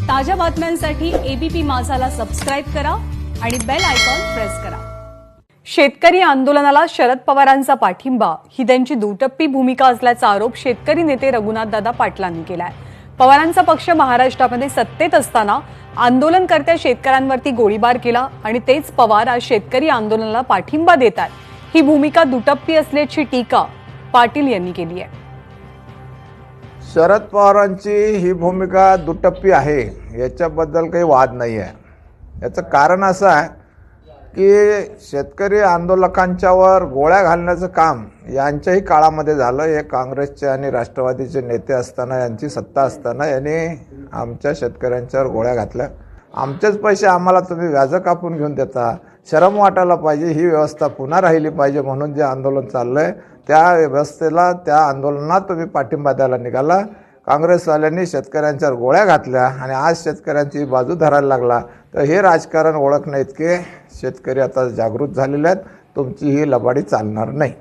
ताज्या बातम्यांसाठी ABP माझाला subscribe करा आणि बेल आयकॉन प्रेस करा। शेतकरी आंदोलनाला शरद पवारांचा पाठिंबा ही त्यांची दुटप्पी भूमिका असल्याचा आरोप शेतकरी नेते रघुनाथदादा पाटलांनी केलाय। पवारांचा पक्ष महाराष्ट्रामध्ये सत्तेत असताना आंदोलनकर्त्या शेतकऱ्यांवरती गोळीबार केला आणि तेच पवार आज शेतकरी आंदोलनाला पाठिंबा देतात। ही भूमिका दुटप्पी असल्याची टीका पाटील यांनी केली आहे। शरद पवारांची ही भूमिका दुटप्पी आहे याच्याबद्दल काही वाद नाही आहे। याचं कारण असं आहे की शेतकरी आंदोलकांच्यावर गोळ्या घालण्याचं काम यांच्याही काळामध्ये झालं। हे काँग्रेसचे आणि राष्ट्रवादीचे नेते असताना, यांची सत्ता असताना यांनी आमच्या शेतकऱ्यांच्यावर गोळ्या घातल्या। आमचेच पैसे आम्हाला तुम्ही व्याज कापून घेऊन देता, शरम वाटायला पाहिजे। ही व्यवस्था पुन्हा राहिली पाहिजे म्हणून जे आंदोलन चाललंय त्या व्यवस्थेला, त्या आंदोलनात तुम्ही पाठिंबा द्यायला निघाला। काँग्रेसवाल्यांनी शेतकऱ्यांच्यावर गोळ्या घातल्या आणि आज शेतकऱ्यांची बाजू धरायला लागला। तर हे राजकारण ओळखणं इतके शेतकरी आता जागृत झालेले आहेत। तुमची ही लबाडी चालणार नाही।